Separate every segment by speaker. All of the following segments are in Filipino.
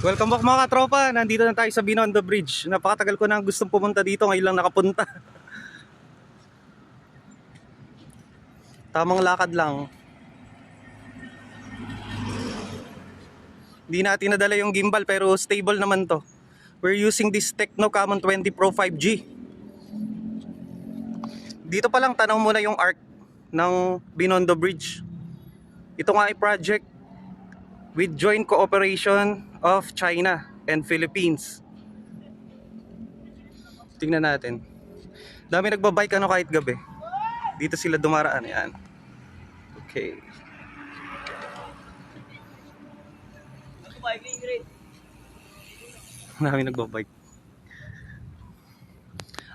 Speaker 1: Welcome back mga katropa, nandito na tayo sa Binondo Bridge. Napakatagal ko na gustong pumunta dito, ngayon lang nakapunta. Tamang lakad lang. Hindi natin nadala yung gimbal pero stable naman to. We're using this Tecno Camon 20 Pro 5G. Dito pa lang tanaw mo na yung arc ng Binondo Bridge. Ito nga ay project with joint cooperation of China and Philippines. Tingnan natin. Dami nagbabike kahit gabi. Dito sila dumaraan. Yan. Okay. Dami nagbabike.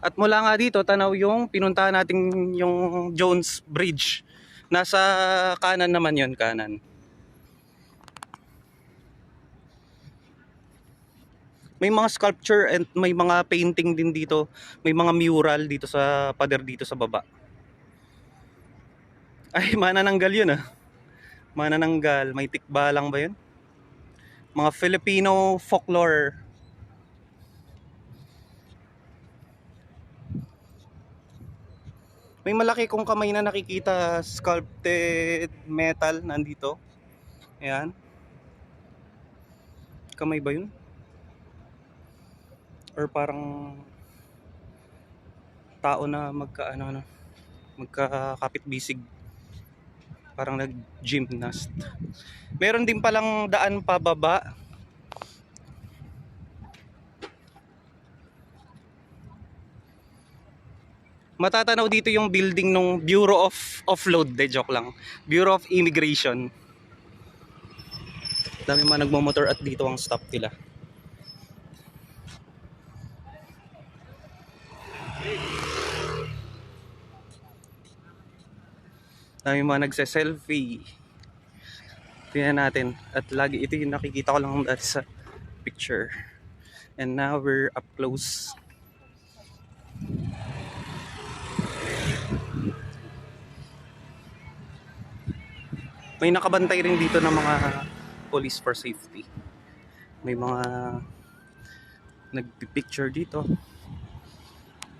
Speaker 1: At mula nga dito, tanaw yung pinuntahan natin yung Jones Bridge. Nasa kanan naman yon, kanan. May mga sculpture and may mga painting din dito. May mga mural dito sa pader dito sa baba. Ay, manananggal yun ah. Manananggal. May tikbalang ba yun? Mga Filipino folklore. May malaki kong kamay na nakikita, sculpted metal nandito. Ayan. Kamay ba yun? Or parang tao na magkakapit bisig, parang nag-gymnast. Meron din palang daan pababa. Matatanaw dito yung building ng Bureau of Offload, joke lang. Bureau of Immigration. Dami mga nagmamotor at dito ang stop nila. Dami mga nagse-selfie. Tingnan natin. At lagi ito yung nakikita ko lang dati sa picture. And now we're up close. May nakabantay rin dito ng mga police for safety. May mga nagpipicture dito.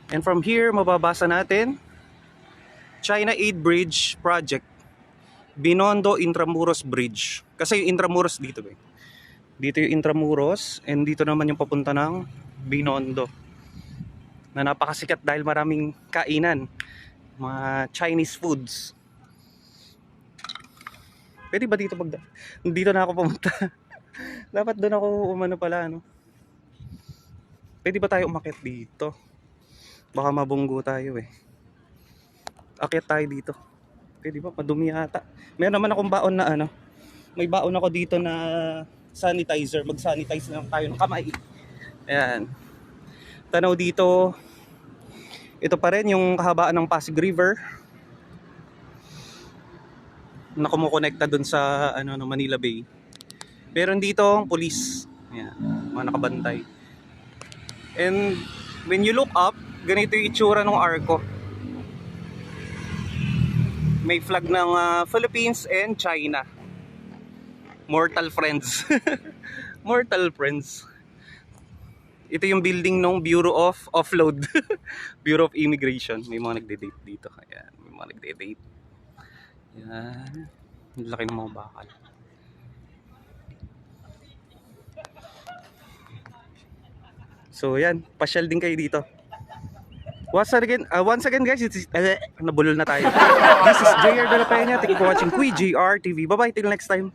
Speaker 1: And from here, mababasa natin China Aid Bridge Project, Binondo Intramuros Bridge. Kasi yung Intramuros dito eh. Dito yung Intramuros and dito naman yung papunta ng Binondo. Na napakasikat dahil maraming kainan. Mga Chinese foods. Pwede ba dito dito na ako pumunta? Dapat doon ako umano pala, no? Pwede ba tayo umakyat dito? Baka mabunggo tayo eh. Akyat tayo dito. Pwede ba? Madumi yata. Meron naman akong baon na ano. May baon ako dito na sanitizer. Mag-sanitize na tayo ng kamay. Ayan. Tanaw dito. Ito pa rin yung kahabaan ng Pasig River. Na kumukonekta dun sa Manila Bay. Meron dito ang police. Ayan, mga nakabantay. And when you look up, ganito yung itsura ng arko. May flag ng Philippines and China. Mortal friends. Mortal friends. Ito yung building ng Bureau of Offload. Bureau of Immigration. May mga nagde-date dito. Ayan, may mga nagde-date. Yan. Ang laki ng mga bakal. So yan, pasyal din kayo dito. Once again guys, nabulol na tayo. This is JR De La Peña. Thank you for watching Kuy JR TV. Bye bye, till next time.